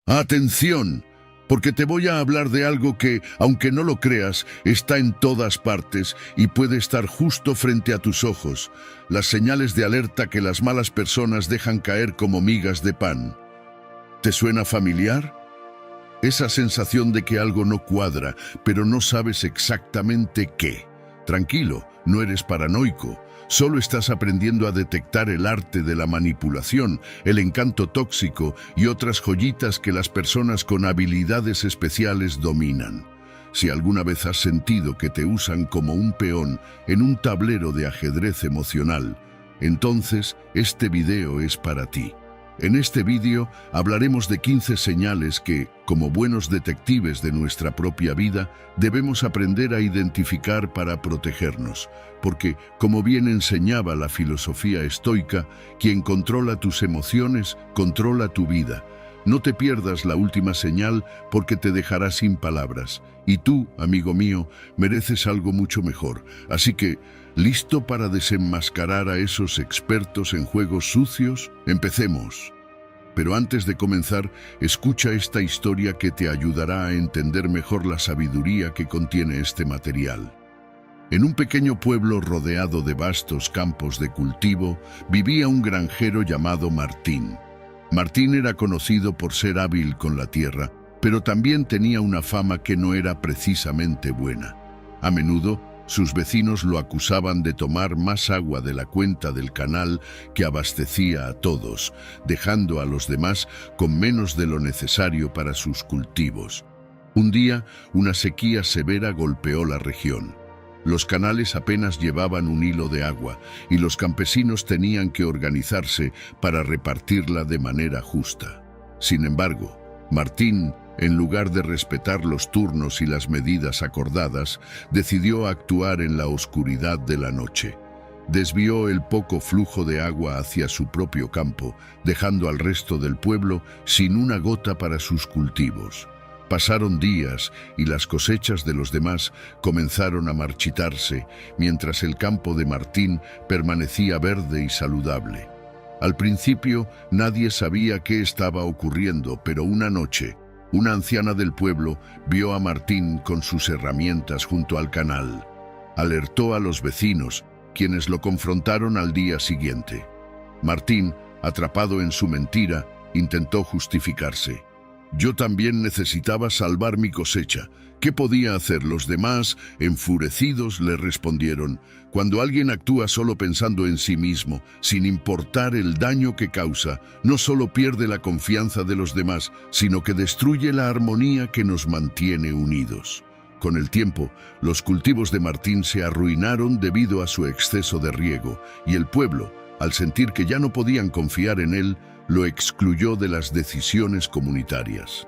Atención, porque te voy a hablar de algo que, aunque no lo creas, está en todas partes y puede estar justo frente a tus ojos. Las señales de alerta que las malas personas dejan caer como migas de pan. ¿Te suena familiar? Esa sensación de que algo no cuadra, pero no sabes exactamente qué. Tranquilo, no eres paranoico. Solo estás aprendiendo a detectar el arte de la manipulación, el encanto tóxico y otras joyitas que las personas con habilidades especiales dominan. Si alguna vez has sentido que te usan como un peón en un tablero de ajedrez emocional, entonces este video es para ti. En este vídeo hablaremos de 15 señales que, como buenos detectives de nuestra propia vida, debemos aprender a identificar para protegernos. Porque, como bien enseñaba la filosofía estoica, quien controla tus emociones, controla tu vida. No te pierdas la última señal porque te dejará sin palabras. Y tú, amigo mío, mereces algo mucho mejor. Así que, ¿listo para desenmascarar a esos expertos en juegos sucios? Empecemos. Pero antes de comenzar, escucha esta historia que te ayudará a entender mejor la sabiduría que contiene este material. En un pequeño pueblo rodeado de vastos campos de cultivo, vivía un granjero llamado Martín. Martín era conocido por ser hábil con la tierra, pero también tenía una fama que no era precisamente buena. A menudo, sus vecinos lo acusaban de tomar más agua de la cuenta del canal que abastecía a todos, dejando a los demás con menos de lo necesario para sus cultivos. Un día, una sequía severa golpeó la región. Los canales apenas llevaban un hilo de agua y los campesinos tenían que organizarse para repartirla de manera justa. Sin embargo, Martín, en lugar de respetar los turnos y las medidas acordadas, decidió actuar en la oscuridad de la noche. Desvió el poco flujo de agua hacia su propio campo, dejando al resto del pueblo sin una gota para sus cultivos. Pasaron días y las cosechas de los demás comenzaron a marchitarse, mientras el campo de Martín permanecía verde y saludable. Al principio, nadie sabía qué estaba ocurriendo, pero una noche, una anciana del pueblo vio a Martín con sus herramientas junto al canal. Alertó a los vecinos, quienes lo confrontaron al día siguiente. Martín, atrapado en su mentira, intentó justificarse. Yo también necesitaba salvar mi cosecha. ¿Qué podía hacer los demás? Enfurecidos le respondieron. Cuando alguien actúa solo pensando en sí mismo, sin importar el daño que causa, no solo pierde la confianza de los demás, sino que destruye la armonía que nos mantiene unidos. Con el tiempo, los cultivos de Martín se arruinaron debido a su exceso de riego, y el pueblo, al sentir que ya no podían confiar en él, lo excluyó de las decisiones comunitarias.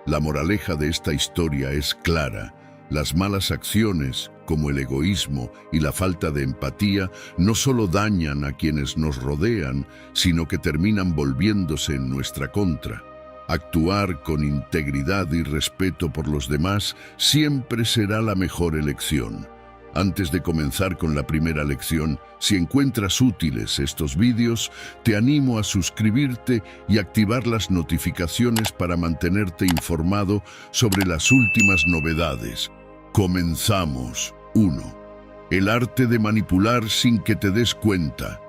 La moraleja de esta historia es clara. Las malas acciones, como el egoísmo y la falta de empatía, no solo dañan a quienes nos rodean, sino que terminan volviéndose en nuestra contra. Actuar con integridad y respeto por los demás siempre será la mejor elección. Antes de comenzar con la primera lección, si encuentras útiles estos vídeos, te animo a suscribirte y activar las notificaciones para mantenerte informado sobre las últimas novedades. Comenzamos. 1. El arte de manipular sin que te des cuenta.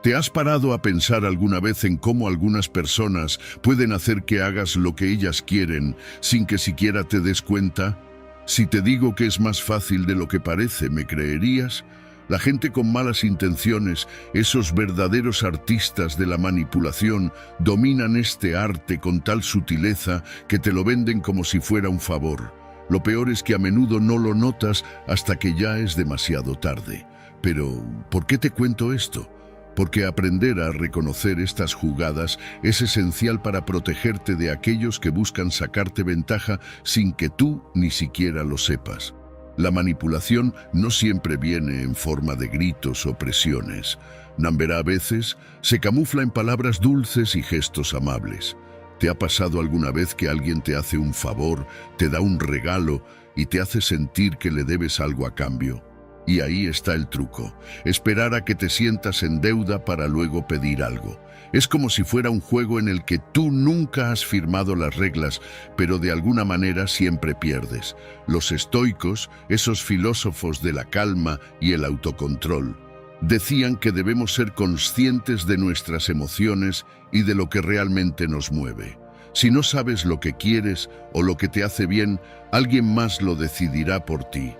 ¿Te has parado a pensar alguna vez en cómo algunas personas pueden hacer que hagas lo que ellas quieren sin que siquiera te des cuenta? Si te digo que es más fácil de lo que parece, ¿me creerías? La gente con malas intenciones, esos verdaderos artistas de la manipulación, dominan este arte con tal sutileza que te lo venden como si fuera un favor. Lo peor es que a menudo no lo notas hasta que ya es demasiado tarde. Pero, ¿por qué te cuento esto? Porque aprender a reconocer estas jugadas es esencial para protegerte de aquellos que buscan sacarte ventaja sin que tú ni siquiera lo sepas. La manipulación no siempre viene en forma de gritos o presiones. A veces se camufla en palabras dulces y gestos amables. ¿Te ha pasado alguna vez que alguien te hace un favor, te da un regalo y te hace sentir que le debes algo a cambio? Y ahí está el truco, esperar a que te sientas en deuda para luego pedir algo. Es como si fuera un juego en el que tú nunca has firmado las reglas, pero de alguna manera siempre pierdes. Los estoicos, esos filósofos de la calma y el autocontrol, decían que debemos ser conscientes de nuestras emociones y de lo que realmente nos mueve. Si no sabes lo que quieres o lo que te hace bien, alguien más lo decidirá por ti.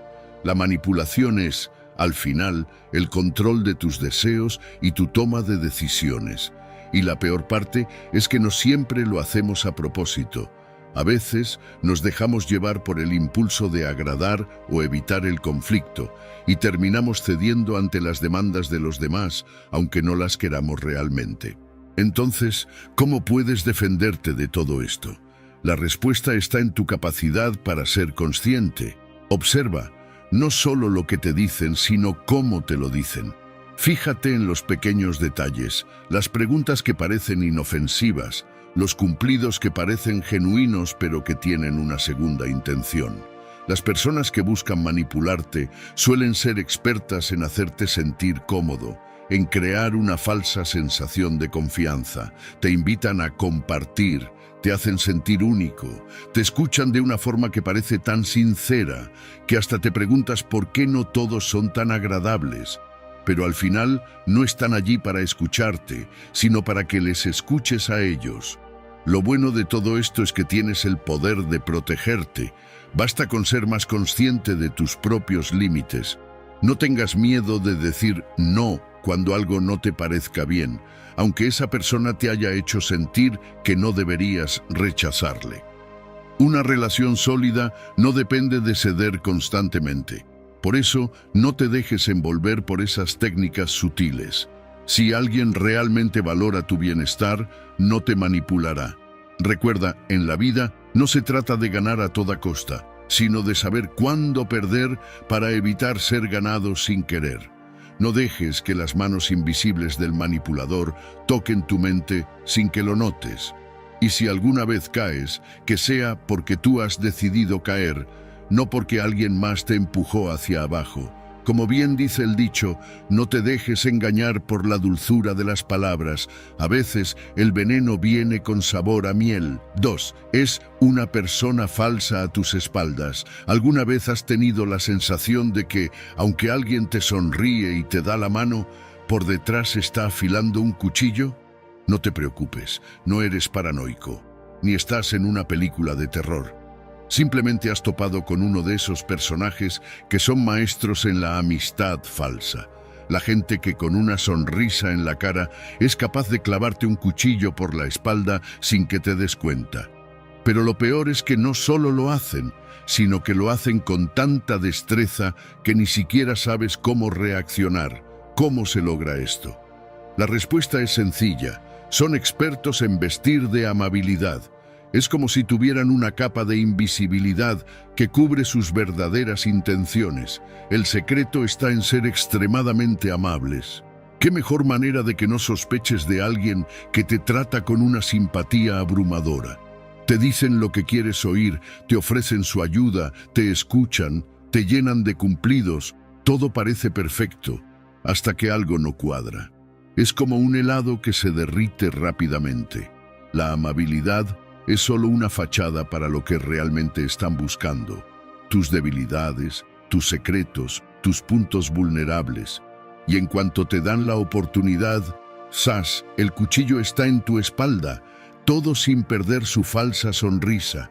La manipulación es, al final, el control de tus deseos y tu toma de decisiones. Y la peor parte es que no siempre lo hacemos a propósito. A veces nos dejamos llevar por el impulso de agradar o evitar el conflicto y terminamos cediendo ante las demandas de los demás, aunque no las queramos realmente. Entonces, ¿cómo puedes defenderte de todo esto? La respuesta está en tu capacidad para ser consciente. Observa, no solo lo que te dicen, sino cómo te lo dicen. Fíjate en los pequeños detalles, las preguntas que parecen inofensivas, los cumplidos que parecen genuinos pero que tienen una segunda intención. Las personas que buscan manipularte suelen ser expertas en hacerte sentir cómodo, en crear una falsa sensación de confianza. Te invitan a compartir, te hacen sentir único, te escuchan de una forma que parece tan sincera que hasta te preguntas por qué no todos son tan agradables. Pero al final no están allí para escucharte, sino para que les escuches a ellos. Lo bueno de todo esto es que tienes el poder de protegerte. Basta con ser más consciente de tus propios límites. No tengas miedo de decir no cuando algo no te parezca bien, aunque esa persona te haya hecho sentir que no deberías rechazarle. Una relación sólida no depende de ceder constantemente. Por eso, no te dejes envolver por esas técnicas sutiles. Si alguien realmente valora tu bienestar, no te manipulará. Recuerda, en la vida no se trata de ganar a toda costa, sino de saber cuándo perder para evitar ser ganado sin querer. No dejes que las manos invisibles del manipulador toquen tu mente sin que lo notes. Y si alguna vez caes, que sea porque tú has decidido caer, no porque alguien más te empujó hacia abajo. Como bien dice el dicho, no te dejes engañar por la dulzura de las palabras. A veces el veneno viene con sabor a miel. 2. Es una persona falsa a tus espaldas. ¿Alguna vez has tenido la sensación de que, aunque alguien te sonríe y te da la mano, por detrás está afilando un cuchillo? No te preocupes, no eres paranoico, ni estás en una película de terror. Simplemente has topado con uno de esos personajes que son maestros en la amistad falsa. La gente que con una sonrisa en la cara es capaz de clavarte un cuchillo por la espalda sin que te des cuenta. Pero lo peor es que no solo lo hacen, sino que lo hacen con tanta destreza que ni siquiera sabes cómo reaccionar. ¿Cómo se logra esto? La respuesta es sencilla. Son expertos en vestir de amabilidad. Es como si tuvieran una capa de invisibilidad que cubre sus verdaderas intenciones. El secreto está en ser extremadamente amables. ¿Qué mejor manera de que no sospeches de alguien que te trata con una simpatía abrumadora? Te dicen lo que quieres oír, te ofrecen su ayuda, te escuchan, te llenan de cumplidos. Todo parece perfecto, hasta que algo no cuadra. Es como un helado que se derrite rápidamente. La amabilidad es solo una fachada para lo que realmente están buscando. Tus debilidades, tus secretos, tus puntos vulnerables. Y en cuanto te dan la oportunidad, ¡zas!, el cuchillo está en tu espalda, todo sin perder su falsa sonrisa.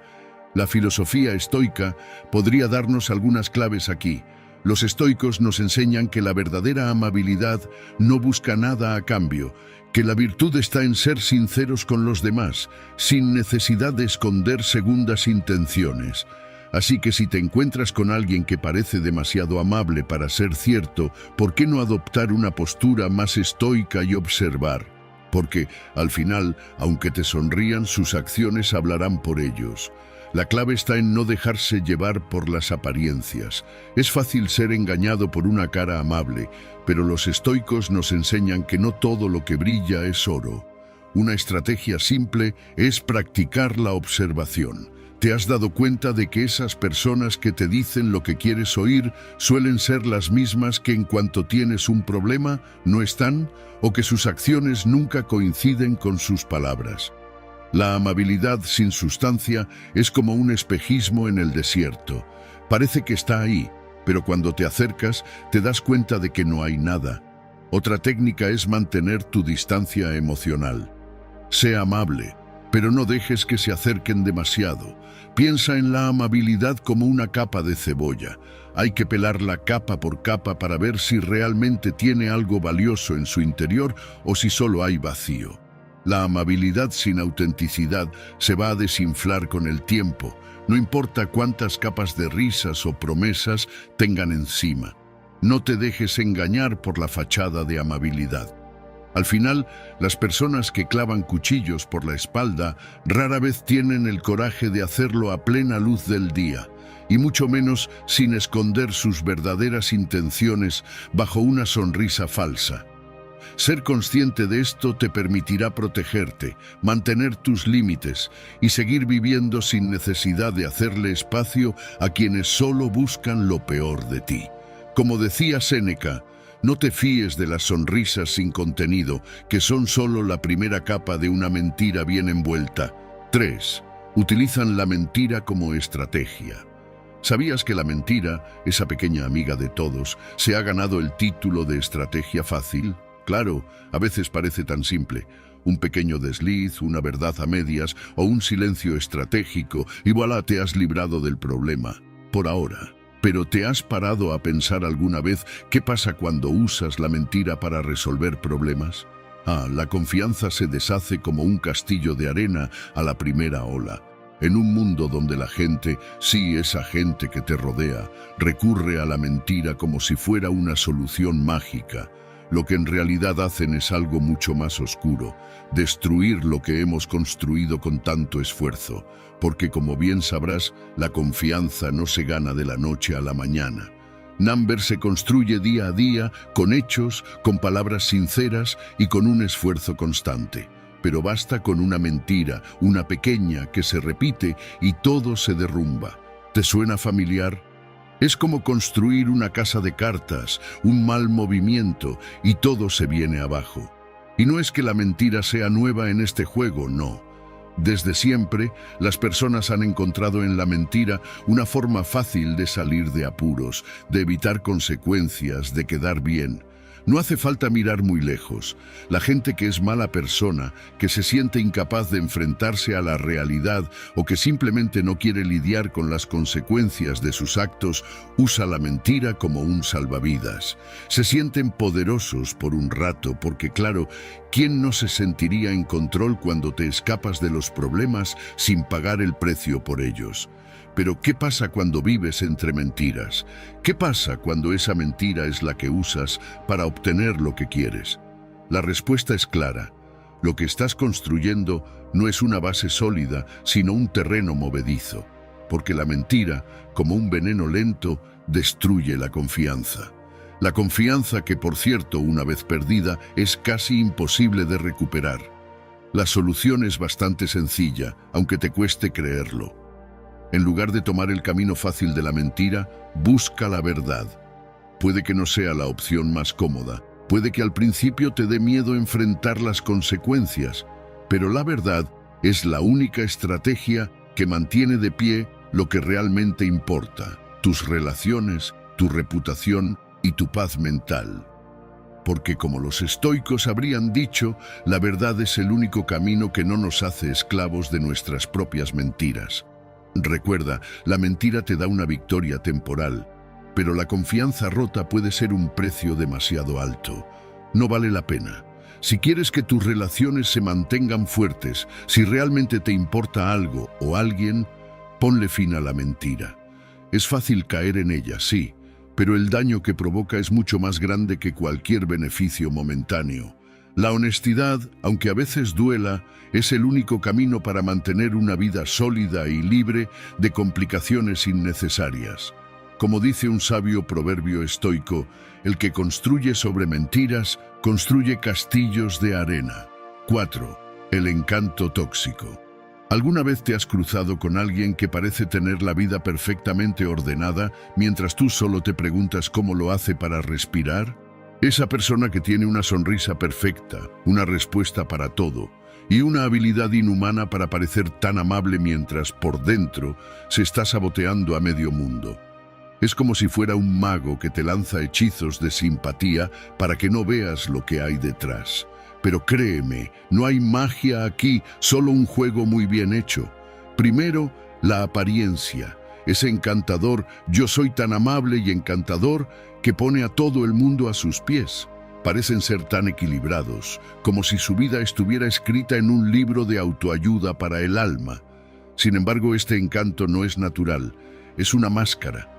La filosofía estoica podría darnos algunas claves aquí. Los estoicos nos enseñan que la verdadera amabilidad no busca nada a cambio, que la virtud está en ser sinceros con los demás, sin necesidad de esconder segundas intenciones. Así que si te encuentras con alguien que parece demasiado amable para ser cierto, ¿por qué no adoptar una postura más estoica y observar? Porque, al final, aunque te sonrían, sus acciones hablarán por ellos. La clave está en no dejarse llevar por las apariencias. Es fácil ser engañado por una cara amable, pero los estoicos nos enseñan que no todo lo que brilla es oro. Una estrategia simple es practicar la observación. ¿Te has dado cuenta de que esas personas que te dicen lo que quieres oír suelen ser las mismas que en cuanto tienes un problema no están, o que sus acciones nunca coinciden con sus palabras? La amabilidad sin sustancia es como un espejismo en el desierto. Parece que está ahí, pero cuando te acercas te das cuenta de que no hay nada. Otra técnica es mantener tu distancia emocional. Sé amable, pero no dejes que se acerquen demasiado. Piensa en la amabilidad como una capa de cebolla. Hay que pelarla capa por capa para ver si realmente tiene algo valioso en su interior o si solo hay vacío. La amabilidad sin autenticidad se va a desinflar con el tiempo, no importa cuántas capas de risas o promesas tengan encima. No te dejes engañar por la fachada de amabilidad. Al final, las personas que clavan cuchillos por la espalda rara vez tienen el coraje de hacerlo a plena luz del día, y mucho menos sin esconder sus verdaderas intenciones bajo una sonrisa falsa. Ser consciente de esto te permitirá protegerte, mantener tus límites y seguir viviendo sin necesidad de hacerle espacio a quienes solo buscan lo peor de ti. Como decía Séneca, no te fíes de las sonrisas sin contenido, que son solo la primera capa de una mentira bien envuelta. 3. Utilizan la mentira como estrategia. ¿Sabías que la mentira, esa pequeña amiga de todos, se ha ganado el título de estrategia fácil? Claro, a veces parece tan simple. Un pequeño desliz, una verdad a medias o un silencio estratégico, y voilà, te has librado del problema. Por ahora. ¿Pero te has parado a pensar alguna vez qué pasa cuando usas la mentira para resolver problemas? La confianza se deshace como un castillo de arena a la primera ola. En un mundo donde la gente, sí, esa gente que te rodea, recurre a la mentira como si fuera una solución mágica, lo que en realidad hacen es algo mucho más oscuro: destruir lo que hemos construido con tanto esfuerzo, porque como bien sabrás, la confianza no se gana de la noche a la mañana. Number se construye día a día, con hechos, con palabras sinceras y con un esfuerzo constante. Pero basta con una mentira, una pequeña, que se repite y todo se derrumba. ¿Te suena familiar? Es como construir una casa de cartas, un mal movimiento y todo se viene abajo. Y no es que la mentira sea nueva en este juego, no. Desde siempre, las personas han encontrado en la mentira una forma fácil de salir de apuros, de evitar consecuencias, de quedar bien. No hace falta mirar muy lejos. La gente que es mala persona, que se siente incapaz de enfrentarse a la realidad o que simplemente no quiere lidiar con las consecuencias de sus actos, usa la mentira como un salvavidas. Se sienten poderosos por un rato porque, claro, ¿quién no se sentiría en control cuando te escapas de los problemas sin pagar el precio por ellos? Pero ¿qué pasa cuando vives entre mentiras? ¿Qué pasa cuando esa mentira es la que usas para obtener lo que quieres? La respuesta es clara. Lo que estás construyendo no es una base sólida, sino un terreno movedizo. Porque la mentira, como un veneno lento, destruye la confianza. La confianza que, por cierto, una vez perdida, es casi imposible de recuperar. La solución es bastante sencilla, aunque te cueste creerlo. En lugar de tomar el camino fácil de la mentira, busca la verdad. Puede que no sea la opción más cómoda, puede que al principio te dé miedo enfrentar las consecuencias, pero la verdad es la única estrategia que mantiene de pie lo que realmente importa: tus relaciones, tu reputación y tu paz mental. Porque como los estoicos habrían dicho, la verdad es el único camino que no nos hace esclavos de nuestras propias mentiras. Recuerda, la mentira te da una victoria temporal, pero la confianza rota puede ser un precio demasiado alto. No vale la pena. Si quieres que tus relaciones se mantengan fuertes, si realmente te importa algo o alguien, ponle fin a la mentira. Es fácil caer en ella, sí, pero el daño que provoca es mucho más grande que cualquier beneficio momentáneo. La honestidad, aunque a veces duela, es el único camino para mantener una vida sólida y libre de complicaciones innecesarias. Como dice un sabio proverbio estoico, el que construye sobre mentiras, construye castillos de arena. 4. El encanto tóxico. ¿Alguna vez te has cruzado con alguien que parece tener la vida perfectamente ordenada mientras tú solo te preguntas cómo lo hace para respirar? Esa persona que tiene una sonrisa perfecta, una respuesta para todo y una habilidad inhumana para parecer tan amable mientras por dentro se está saboteando a medio mundo. Es como si fuera un mago que te lanza hechizos de simpatía para que no veas lo que hay detrás. Pero créeme, no hay magia aquí, solo un juego muy bien hecho. Primero, la apariencia. Ese encantador, yo soy tan amable y encantador, que pone a todo el mundo a sus pies. Parecen ser tan equilibrados, como si su vida estuviera escrita en un libro de autoayuda para el alma. Sin embargo, este encanto no es natural, es una máscara.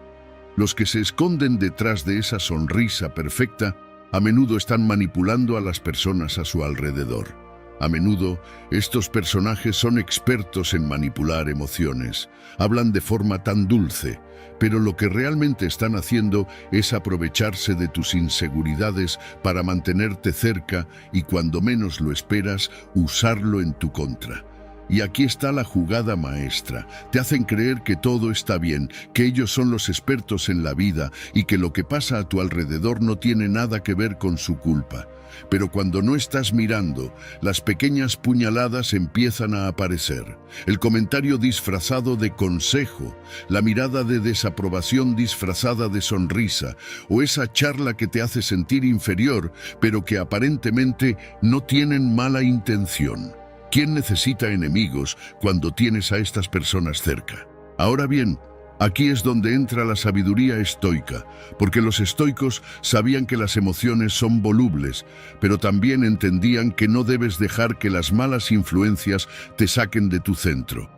Los que se esconden detrás de esa sonrisa perfecta a menudo están manipulando a las personas a su alrededor. A menudo, estos personajes son expertos en manipular emociones. Hablan de forma tan dulce, pero lo que realmente están haciendo es aprovecharse de tus inseguridades para mantenerte cerca y cuando menos lo esperas, usarlo en tu contra. Y aquí está la jugada maestra. Te hacen creer que todo está bien, que ellos son los expertos en la vida y que lo que pasa a tu alrededor no tiene nada que ver con su culpa. Pero cuando no estás mirando, las pequeñas puñaladas empiezan a aparecer. El comentario disfrazado de consejo, la mirada de desaprobación disfrazada de sonrisa, o esa charla que te hace sentir inferior, pero que aparentemente no tienen mala intención. ¿Quién necesita enemigos cuando tienes a estas personas cerca? Ahora bien, aquí es donde entra la sabiduría estoica, porque los estoicos sabían que las emociones son volubles, pero también entendían que no debes dejar que las malas influencias te saquen de tu centro.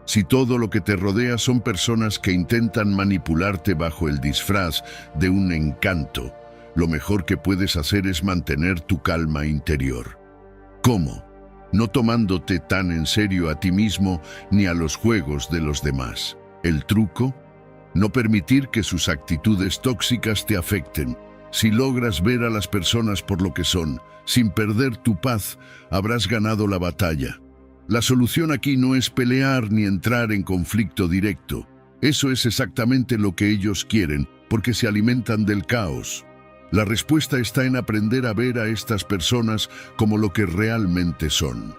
Si todo lo que te rodea son personas que intentan manipularte bajo el disfraz de un encanto, lo mejor que puedes hacer es mantener tu calma interior. ¿Cómo? No tomándote tan en serio a ti mismo ni a los juegos de los demás. ¿El truco? No permitir que sus actitudes tóxicas te afecten. Si logras ver a las personas por lo que son, sin perder tu paz, habrás ganado la batalla. La solución aquí no es pelear ni entrar en conflicto directo. Eso es exactamente lo que ellos quieren, porque se alimentan del caos. La respuesta está en aprender a ver a estas personas como lo que realmente son.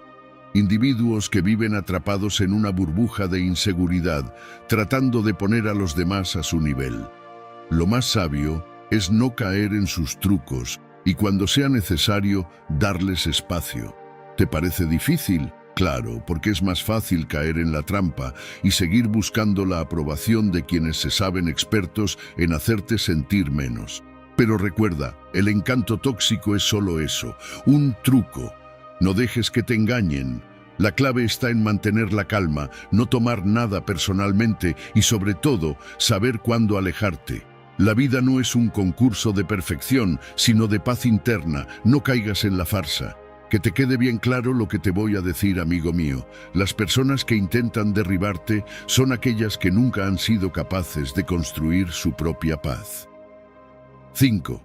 Individuos que viven atrapados en una burbuja de inseguridad, tratando de poner a los demás a su nivel. Lo más sabio es no caer en sus trucos y cuando sea necesario, darles espacio. ¿Te parece difícil? Claro, porque es más fácil caer en la trampa y seguir buscando la aprobación de quienes se saben expertos en hacerte sentir menos. Pero recuerda, el encanto tóxico es solo eso, un truco. No dejes que te engañen. La clave está en mantener la calma, no tomar nada personalmente y sobre todo, saber cuándo alejarte. La vida no es un concurso de perfección, sino de paz interna. No caigas en la farsa. Que te quede bien claro lo que te voy a decir, amigo mío. Las personas que intentan derribarte son aquellas que nunca han sido capaces de construir su propia paz. 5.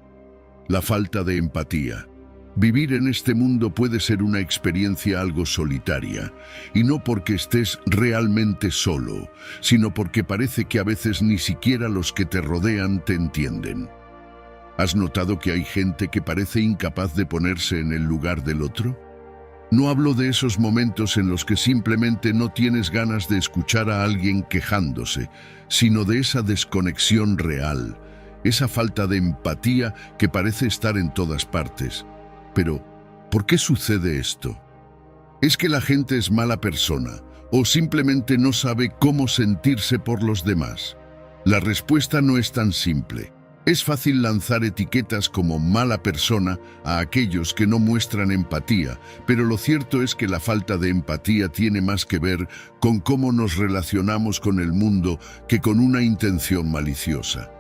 La falta de empatía. Vivir en este mundo puede ser una experiencia algo solitaria, y no porque estés realmente solo, sino porque parece que a veces ni siquiera los que te rodean te entienden. ¿Has notado que hay gente que parece incapaz de ponerse en el lugar del otro? No hablo de esos momentos en los que simplemente no tienes ganas de escuchar a alguien quejándose, sino de esa desconexión real, esa falta de empatía que parece estar en todas partes. Pero, ¿por qué sucede esto? ¿Es que la gente es mala persona o simplemente no sabe cómo sentirse por los demás? La respuesta no es tan simple. Es fácil lanzar etiquetas como mala persona a aquellos que no muestran empatía, pero lo cierto es que la falta de empatía tiene más que ver con cómo nos relacionamos con el mundo que con una intención maliciosa.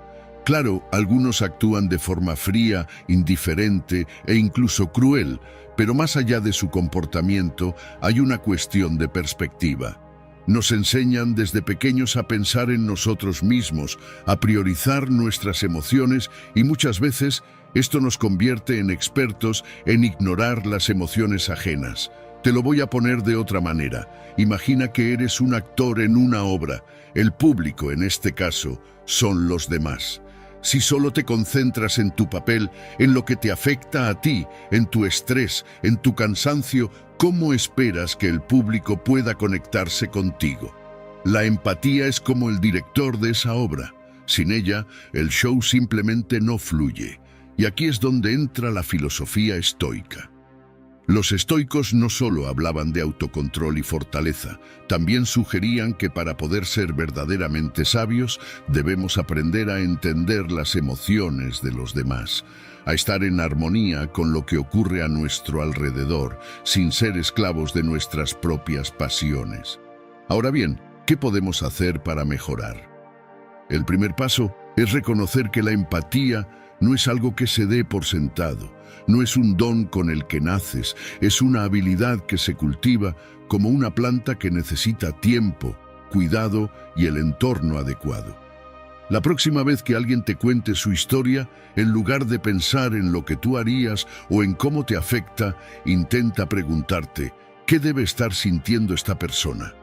Claro, algunos actúan de forma fría, indiferente e incluso cruel, pero más allá de su comportamiento hay una cuestión de perspectiva. Nos enseñan desde pequeños a pensar en nosotros mismos, a priorizar nuestras emociones y muchas veces esto nos convierte en expertos en ignorar las emociones ajenas. Te lo voy a poner de otra manera. Imagina que eres un actor en una obra. El público, en este caso, son los demás. Si solo te concentras en tu papel, en lo que te afecta a ti, en tu estrés, en tu cansancio, ¿cómo esperas que el público pueda conectarse contigo? La empatía es como el director de esa obra. Sin ella, el show simplemente no fluye. Y aquí es donde entra la filosofía estoica. Los estoicos no solo hablaban de autocontrol y fortaleza, también sugerían que para poder ser verdaderamente sabios debemos aprender a entender las emociones de los demás, a estar en armonía con lo que ocurre a nuestro alrededor, sin ser esclavos de nuestras propias pasiones. Ahora bien, ¿qué podemos hacer para mejorar? El primer paso es reconocer que la empatía no es algo que se dé por sentado, no es un don con el que naces, es una habilidad que se cultiva como una planta que necesita tiempo, cuidado y el entorno adecuado. La próxima vez que alguien te cuente su historia, en lugar de pensar en lo que tú harías o en cómo te afecta, intenta preguntarte, ¿qué debe estar sintiendo esta persona?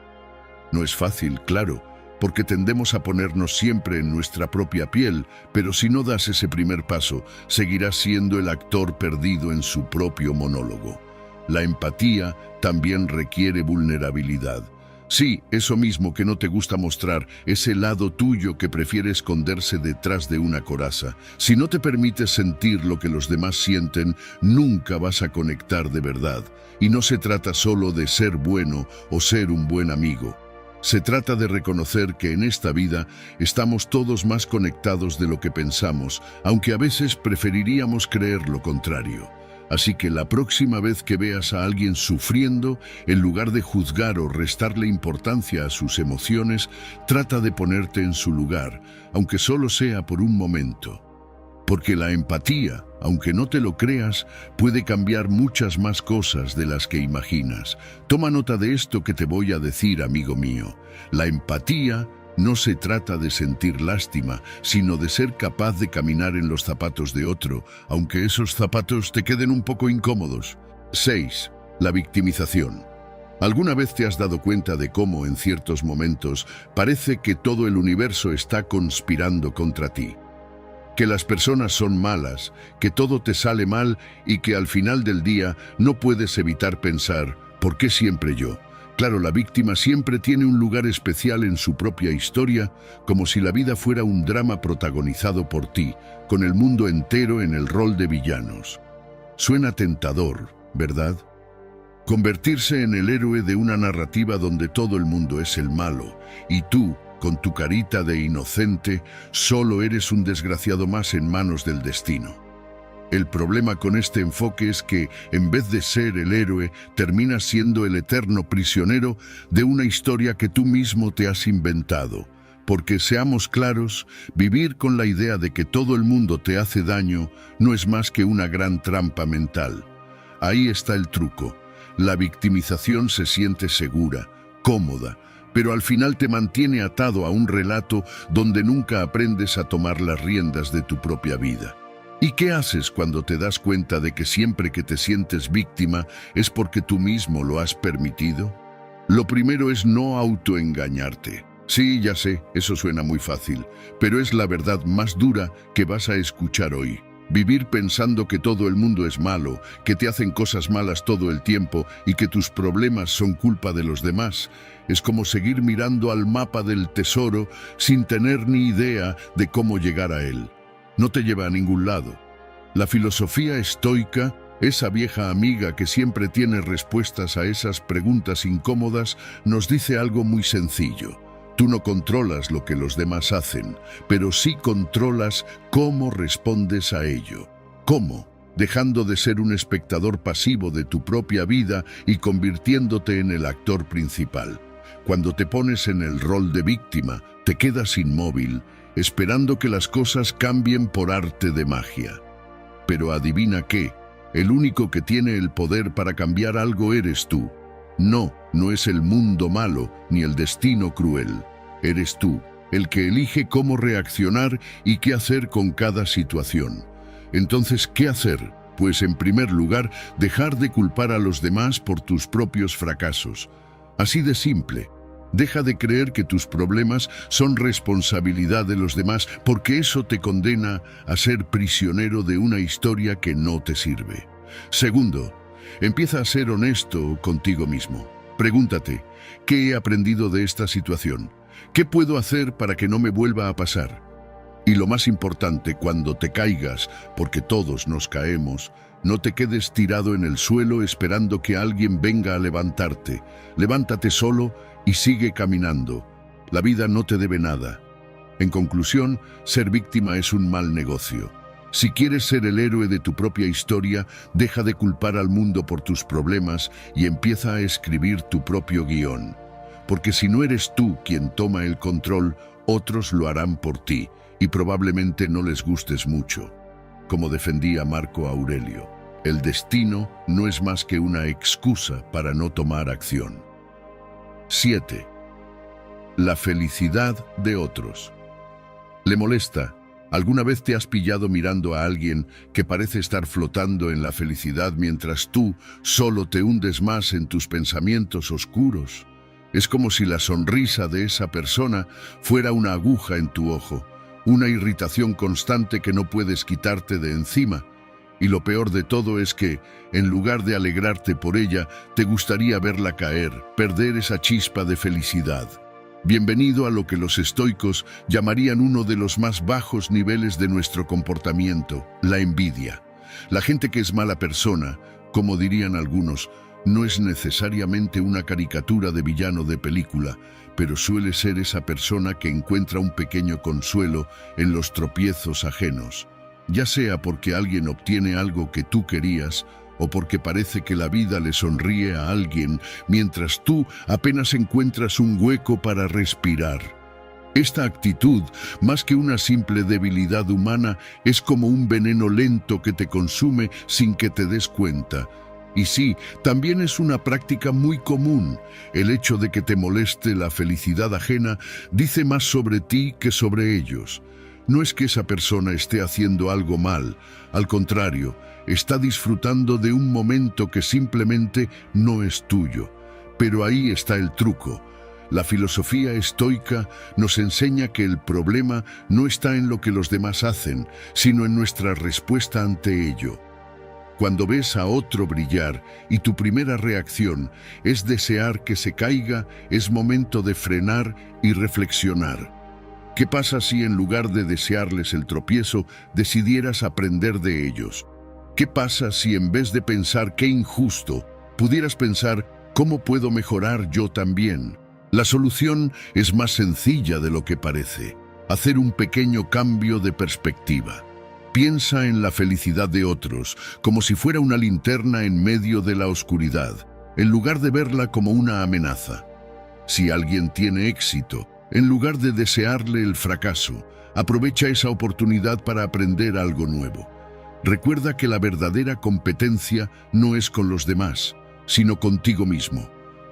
No es fácil, claro, porque tendemos a ponernos siempre en nuestra propia piel, pero si no das ese primer paso, seguirás siendo el actor perdido en su propio monólogo. La empatía también requiere vulnerabilidad. Sí, eso mismo que no te gusta mostrar, ese lado tuyo que prefiere esconderse detrás de una coraza. Si no te permites sentir lo que los demás sienten, nunca vas a conectar de verdad. Y no se trata solo de ser bueno o ser un buen amigo. Se trata de reconocer que en esta vida estamos todos más conectados de lo que pensamos, aunque a veces preferiríamos creer lo contrario. Así que la próxima vez que veas a alguien sufriendo, en lugar de juzgar o restarle importancia a sus emociones, trata de ponerte en su lugar, aunque solo sea por un momento. Porque la empatía, aunque no te lo creas, puede cambiar muchas más cosas de las que imaginas. Toma nota de esto que te voy a decir, amigo mío. La empatía no se trata de sentir lástima, sino de ser capaz de caminar en los zapatos de otro, aunque esos zapatos te queden un poco incómodos. 6. La victimización. ¿Alguna vez te has dado cuenta de cómo, en ciertos momentos, parece que todo el universo está conspirando contra ti? Que las personas son malas, que todo te sale mal y que al final del día no puedes evitar pensar, ¿por qué siempre yo? Claro, la víctima siempre tiene un lugar especial en su propia historia, como si la vida fuera un drama protagonizado por ti, con el mundo entero en el rol de villanos. Suena tentador, ¿verdad? Convertirse en el héroe de una narrativa donde todo el mundo es el malo, y tú, con tu carita de inocente, solo eres un desgraciado más en manos del destino. El problema con este enfoque es que, en vez de ser el héroe, terminas siendo el eterno prisionero de una historia que tú mismo te has inventado. Porque, seamos claros, vivir con la idea de que todo el mundo te hace daño no es más que una gran trampa mental. Ahí está el truco. La victimización se siente segura, cómoda, pero al final te mantiene atado a un relato donde nunca aprendes a tomar las riendas de tu propia vida. ¿Y qué haces cuando te das cuenta de que siempre que te sientes víctima es porque tú mismo lo has permitido? Lo primero es no autoengañarte. Sí, ya sé, eso suena muy fácil, pero es la verdad más dura que vas a escuchar hoy. Vivir pensando que todo el mundo es malo, que te hacen cosas malas todo el tiempo y que tus problemas son culpa de los demás, es como seguir mirando al mapa del tesoro sin tener ni idea de cómo llegar a él. No te lleva a ningún lado. La filosofía estoica, esa vieja amiga que siempre tiene respuestas a esas preguntas incómodas, nos dice algo muy sencillo. Tú no controlas lo que los demás hacen, pero sí controlas cómo respondes a ello. ¿Cómo? Dejando de ser un espectador pasivo de tu propia vida y convirtiéndote en el actor principal. Cuando te pones en el rol de víctima, te quedas inmóvil, esperando que las cosas cambien por arte de magia. Pero adivina qué, el único que tiene el poder para cambiar algo eres tú. No, no es el mundo malo ni el destino cruel. Eres tú, el que elige cómo reaccionar y qué hacer con cada situación. Entonces, ¿qué hacer? Pues en primer lugar, dejar de culpar a los demás por tus propios fracasos. Así de simple. Deja de creer que tus problemas son responsabilidad de los demás, porque eso te condena a ser prisionero de una historia que no te sirve. Segundo, empieza a ser honesto contigo mismo. Pregúntate, ¿qué he aprendido de esta situación? ¿Qué puedo hacer para que no me vuelva a pasar? Y lo más importante, cuando te caigas, porque todos nos caemos, no te quedes tirado en el suelo esperando que alguien venga a levantarte. Levántate solo y sigue caminando. La vida no te debe nada. En conclusión, ser víctima es un mal negocio. Si quieres ser el héroe de tu propia historia, deja de culpar al mundo por tus problemas y empieza a escribir tu propio guión. Porque si no eres tú quien toma el control, otros lo harán por ti y probablemente no les gustes mucho. Como defendía Marco Aurelio, el destino no es más que una excusa para no tomar acción. 7. La felicidad de otros. ¿Le molesta? ¿Alguna vez te has pillado mirando a alguien que parece estar flotando en la felicidad mientras tú solo te hundes más en tus pensamientos oscuros? Es como si la sonrisa de esa persona fuera una aguja en tu ojo, una irritación constante que no puedes quitarte de encima. Y lo peor de todo es que, en lugar de alegrarte por ella, te gustaría verla caer, perder esa chispa de felicidad. Bienvenido a lo que los estoicos llamarían uno de los más bajos niveles de nuestro comportamiento, la envidia. La gente que es mala persona, como dirían algunos, no es necesariamente una caricatura de villano de película, pero suele ser esa persona que encuentra un pequeño consuelo en los tropiezos ajenos. Ya sea porque alguien obtiene algo que tú querías, o porque parece que la vida le sonríe a alguien, mientras tú apenas encuentras un hueco para respirar. Esta actitud, más que una simple debilidad humana, es como un veneno lento que te consume sin que te des cuenta. Y sí, también es una práctica muy común. El hecho de que te moleste la felicidad ajena dice más sobre ti que sobre ellos. No es que esa persona esté haciendo algo mal, al contrario, está disfrutando de un momento que simplemente no es tuyo. Pero ahí está el truco. La filosofía estoica nos enseña que el problema no está en lo que los demás hacen, sino en nuestra respuesta ante ello. Cuando ves a otro brillar y tu primera reacción es desear que se caiga, es momento de frenar y reflexionar. ¿Qué pasa si en lugar de desearles el tropiezo, decidieras aprender de ellos? ¿Qué pasa si en vez de pensar qué injusto, pudieras pensar cómo puedo mejorar yo también? La solución es más sencilla de lo que parece. Hacer un pequeño cambio de perspectiva. Piensa en la felicidad de otros, como si fuera una linterna en medio de la oscuridad, en lugar de verla como una amenaza. Si alguien tiene éxito, en lugar de desearle el fracaso, aprovecha esa oportunidad para aprender algo nuevo. Recuerda que la verdadera competencia no es con los demás, sino contigo mismo.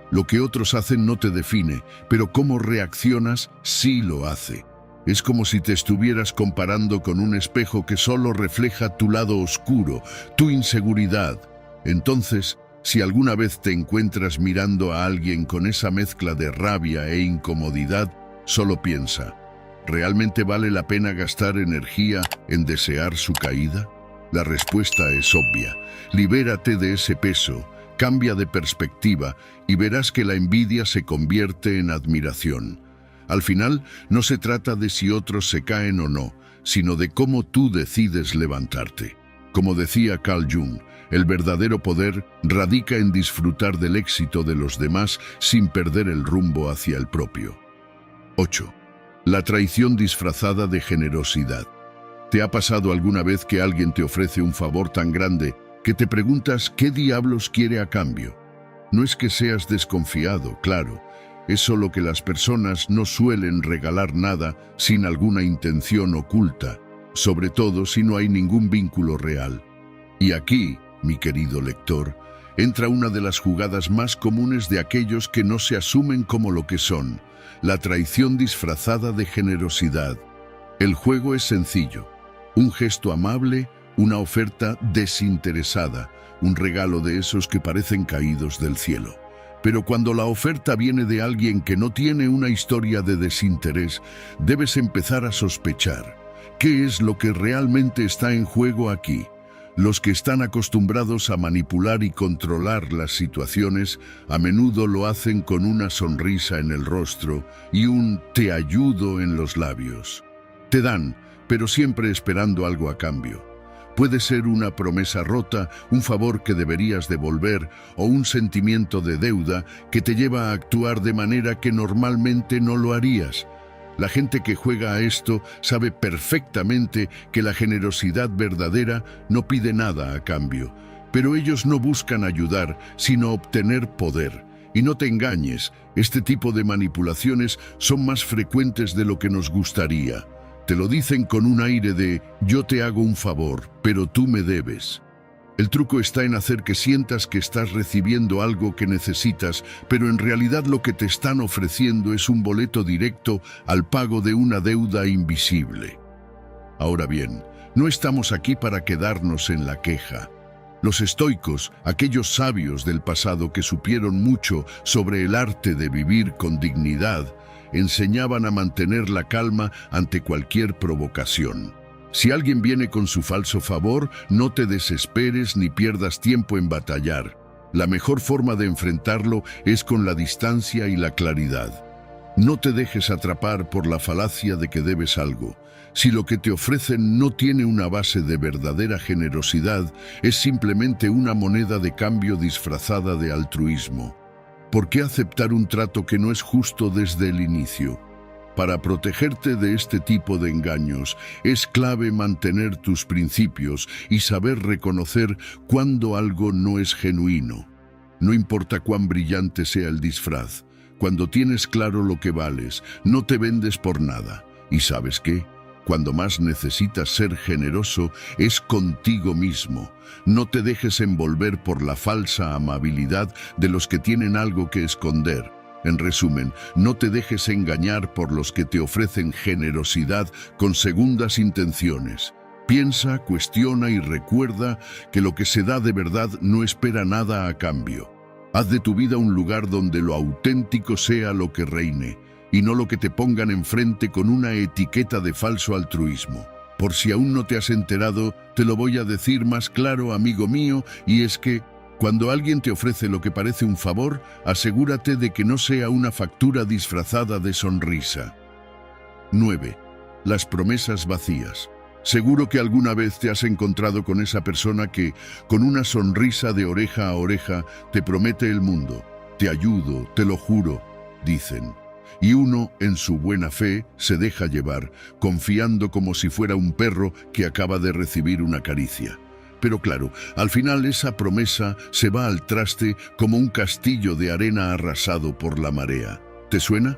Lo que otros hacen no te define, pero cómo reaccionas sí lo hace. Es como si te estuvieras comparando con un espejo que solo refleja tu lado oscuro, tu inseguridad. Entonces, si alguna vez te encuentras mirando a alguien con esa mezcla de rabia e incomodidad, solo piensa, ¿realmente vale la pena gastar energía en desear su caída? La respuesta es obvia. Libérate de ese peso, cambia de perspectiva y verás que la envidia se convierte en admiración. Al final, no se trata de si otros se caen o no, sino de cómo tú decides levantarte. Como decía Carl Jung, el verdadero poder radica en disfrutar del éxito de los demás sin perder el rumbo hacia el propio. 8. La traición disfrazada de generosidad. ¿Te ha pasado alguna vez que alguien te ofrece un favor tan grande que te preguntas qué diablos quiere a cambio? No es que seas desconfiado, claro. Es solo que las personas no suelen regalar nada sin alguna intención oculta, sobre todo si no hay ningún vínculo real. Y aquí, mi querido lector, entra una de las jugadas más comunes de aquellos que no se asumen como lo que son, la traición disfrazada de generosidad. El juego es sencillo. Un gesto amable, una oferta desinteresada, un regalo de esos que parecen caídos del cielo. Pero cuando la oferta viene de alguien que no tiene una historia de desinterés, debes empezar a sospechar. ¿Qué es lo que realmente está en juego aquí? Los que están acostumbrados a manipular y controlar las situaciones a menudo lo hacen con una sonrisa en el rostro y un "te ayudo" en los labios. Te dan, pero siempre esperando algo a cambio. Puede ser una promesa rota, un favor que deberías devolver o un sentimiento de deuda que te lleva a actuar de manera que normalmente no lo harías. La gente que juega a esto sabe perfectamente que la generosidad verdadera no pide nada a cambio, pero ellos no buscan ayudar, sino obtener poder. Y no te engañes, este tipo de manipulaciones son más frecuentes de lo que nos gustaría. Te lo dicen con un aire de "yo te hago un favor, pero tú me debes". El truco está en hacer que sientas que estás recibiendo algo que necesitas, pero en realidad lo que te están ofreciendo es un boleto directo al pago de una deuda invisible. Ahora bien, no estamos aquí para quedarnos en la queja. Los estoicos, aquellos sabios del pasado que supieron mucho sobre el arte de vivir con dignidad, enseñaban a mantener la calma ante cualquier provocación. Si alguien viene con su falso favor, no te desesperes ni pierdas tiempo en batallar. La mejor forma de enfrentarlo es con la distancia y la claridad. No te dejes atrapar por la falacia de que debes algo. Si lo que te ofrecen no tiene una base de verdadera generosidad, es simplemente una moneda de cambio disfrazada de altruismo. ¿Por qué aceptar un trato que no es justo desde el inicio? Para protegerte de este tipo de engaños, es clave mantener tus principios y saber reconocer cuando algo no es genuino. No importa cuán brillante sea el disfraz, cuando tienes claro lo que vales, no te vendes por nada. ¿Y sabes qué? Cuando más necesitas ser generoso es contigo mismo. No te dejes envolver por la falsa amabilidad de los que tienen algo que esconder. En resumen, no te dejes engañar por los que te ofrecen generosidad con segundas intenciones. Piensa, cuestiona y recuerda que lo que se da de verdad no espera nada a cambio. Haz de tu vida un lugar donde lo auténtico sea lo que reine, y no lo que te pongan enfrente con una etiqueta de falso altruismo. Por si aún no te has enterado, te lo voy a decir más claro, amigo mío, y es que cuando alguien te ofrece lo que parece un favor, asegúrate de que no sea una factura disfrazada de sonrisa. 9. Las promesas vacías. Seguro que alguna vez te has encontrado con esa persona que, con una sonrisa de oreja a oreja, te promete el mundo. Te ayudo, te lo juro, dicen. Y uno, en su buena fe, se deja llevar, confiando como si fuera un perro que acaba de recibir una caricia. Pero claro, al final esa promesa se va al traste como un castillo de arena arrasado por la marea. ¿Te suena?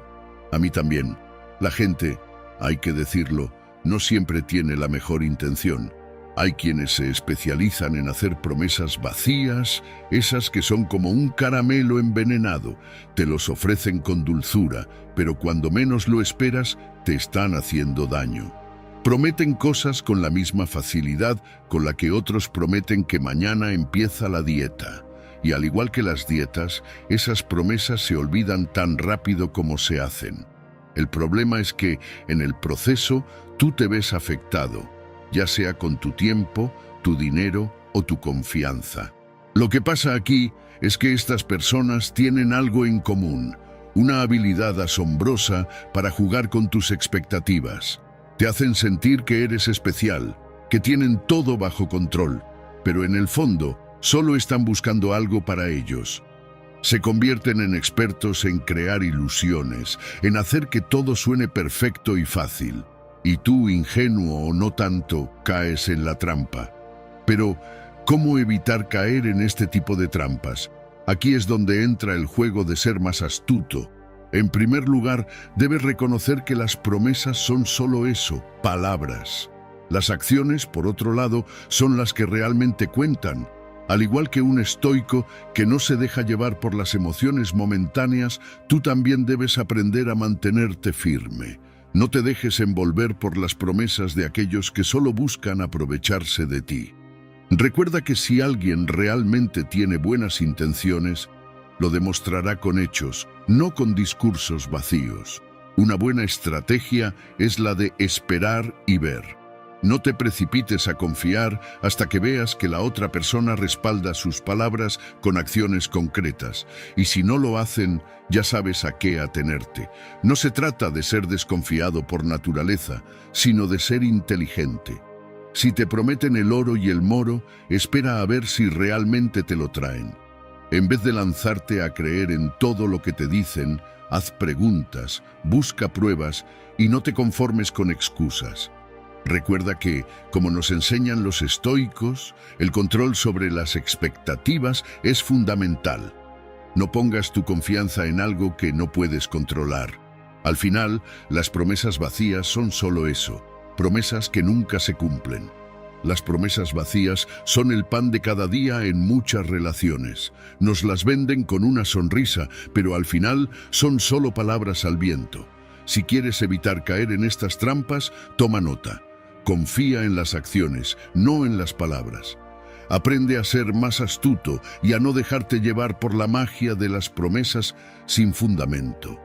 A mí también. La gente, hay que decirlo, no siempre tiene la mejor intención. Hay quienes se especializan en hacer promesas vacías, esas que son como un caramelo envenenado. Te los ofrecen con dulzura, pero cuando menos lo esperas, te están haciendo daño. Prometen cosas con la misma facilidad con la que otros prometen que mañana empieza la dieta. Y al igual que las dietas, esas promesas se olvidan tan rápido como se hacen. El problema es que, en el proceso, tú te ves afectado, ya sea con tu tiempo, tu dinero o tu confianza. Lo que pasa aquí es que estas personas tienen algo en común, una habilidad asombrosa para jugar con tus expectativas. Te hacen sentir que eres especial, que tienen todo bajo control, pero en el fondo solo están buscando algo para ellos. Se convierten en expertos en crear ilusiones, en hacer que todo suene perfecto y fácil. Y tú, ingenuo o no tanto, caes en la trampa. Pero, ¿cómo evitar caer en este tipo de trampas? Aquí es donde entra el juego de ser más astuto. En primer lugar, debes reconocer que las promesas son solo eso, palabras. Las acciones, por otro lado, son las que realmente cuentan. Al igual que un estoico que no se deja llevar por las emociones momentáneas, tú también debes aprender a mantenerte firme. No te dejes envolver por las promesas de aquellos que solo buscan aprovecharse de ti. Recuerda que si alguien realmente tiene buenas intenciones, lo demostrará con hechos, no con discursos vacíos. Una buena estrategia es la de esperar y ver. No te precipites a confiar hasta que veas que la otra persona respalda sus palabras con acciones concretas. Y si no lo hacen, ya sabes a qué atenerte. No se trata de ser desconfiado por naturaleza, sino de ser inteligente. Si te prometen el oro y el moro, espera a ver si realmente te lo traen. En vez de lanzarte a creer en todo lo que te dicen, haz preguntas, busca pruebas y no te conformes con excusas. Recuerda que, como nos enseñan los estoicos, el control sobre las expectativas es fundamental. No pongas tu confianza en algo que no puedes controlar. Al final, las promesas vacías son solo eso, promesas que nunca se cumplen. Las promesas vacías son el pan de cada día en muchas relaciones. Nos las venden con una sonrisa, pero al final son solo palabras al viento. Si quieres evitar caer en estas trampas, toma nota. Confía en las acciones, no en las palabras. Aprende a ser más astuto y a no dejarte llevar por la magia de las promesas sin fundamento.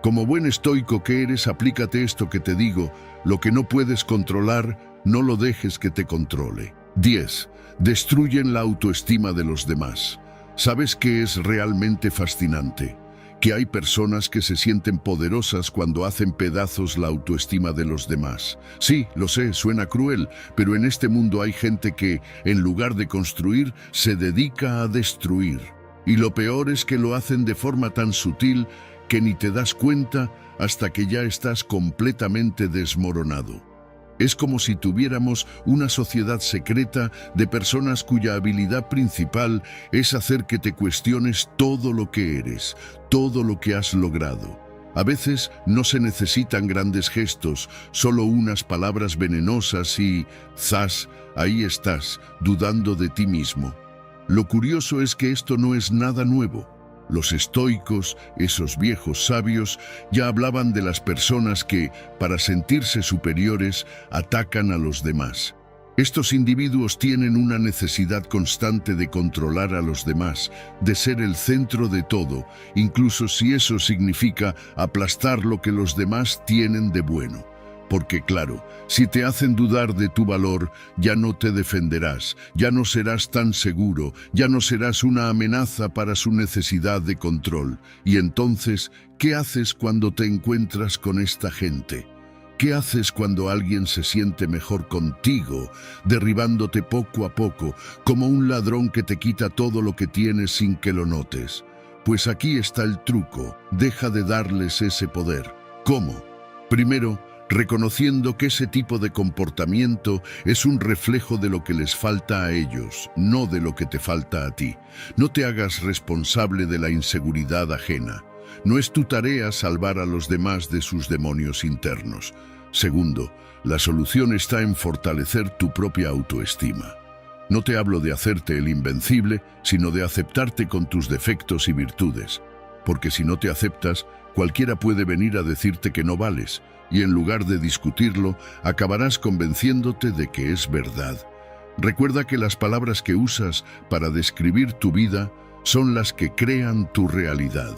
Como buen estoico que eres, aplícate esto que te digo: lo que no puedes controlar, no lo dejes que te controle. 10. Destruyen la autoestima de los demás. ¿Sabes qué es realmente fascinante? Que hay personas que se sienten poderosas cuando hacen pedazos la autoestima de los demás. Sí, lo sé, suena cruel, pero en este mundo hay gente que, en lugar de construir, se dedica a destruir. Y lo peor es que lo hacen de forma tan sutil que ni te das cuenta hasta que ya estás completamente desmoronado. Es como si tuviéramos una sociedad secreta de personas cuya habilidad principal es hacer que te cuestiones todo lo que eres, todo lo que has logrado. A veces no se necesitan grandes gestos, solo unas palabras venenosas y, ¡zas!, ahí estás, dudando de ti mismo. Lo curioso es que esto no es nada nuevo. Los estoicos, esos viejos sabios, ya hablaban de las personas que, para sentirse superiores, atacan a los demás. Estos individuos tienen una necesidad constante de controlar a los demás, de ser el centro de todo, incluso si eso significa aplastar lo que los demás tienen de bueno. Porque claro, si te hacen dudar de tu valor, ya no te defenderás, ya no serás tan seguro, ya no serás una amenaza para su necesidad de control. Y entonces, ¿qué haces cuando te encuentras con esta gente? ¿Qué haces cuando alguien se siente mejor contigo, derribándote poco a poco, como un ladrón que te quita todo lo que tienes sin que lo notes? Pues aquí está el truco: deja de darles ese poder. ¿Cómo? Primero, reconociendo que ese tipo de comportamiento es un reflejo de lo que les falta a ellos, no de lo que te falta a ti. No te hagas responsable de la inseguridad ajena. No es tu tarea salvar a los demás de sus demonios internos. Segundo, la solución está en fortalecer tu propia autoestima. No te hablo de hacerte el invencible, sino de aceptarte con tus defectos y virtudes. Porque si no te aceptas, cualquiera puede venir a decirte que no vales, y en lugar de discutirlo, acabarás convenciéndote de que es verdad. Recuerda que las palabras que usas para describir tu vida son las que crean tu realidad.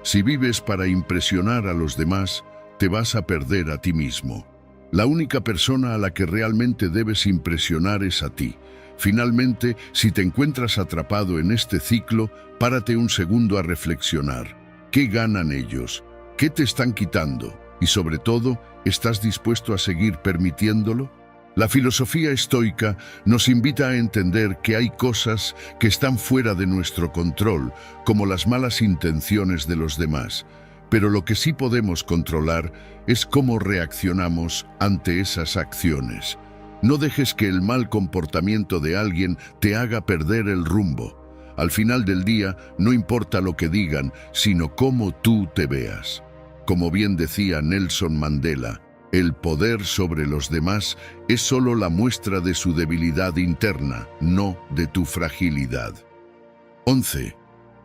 Si vives para impresionar a los demás, te vas a perder a ti mismo. La única persona a la que realmente debes impresionar es a ti. Finalmente, si te encuentras atrapado en este ciclo, párate un segundo a reflexionar. ¿Qué ganan ellos? ¿Qué te están quitando? Y sobre todo, ¿estás dispuesto a seguir permitiéndolo? La filosofía estoica nos invita a entender que hay cosas que están fuera de nuestro control, como las malas intenciones de los demás. Pero lo que sí podemos controlar es cómo reaccionamos ante esas acciones. No dejes que el mal comportamiento de alguien te haga perder el rumbo. Al final del día, no importa lo que digan, sino cómo tú te veas. Como bien decía Nelson Mandela, el poder sobre los demás es solo la muestra de su debilidad interna, no de tu fragilidad. 11.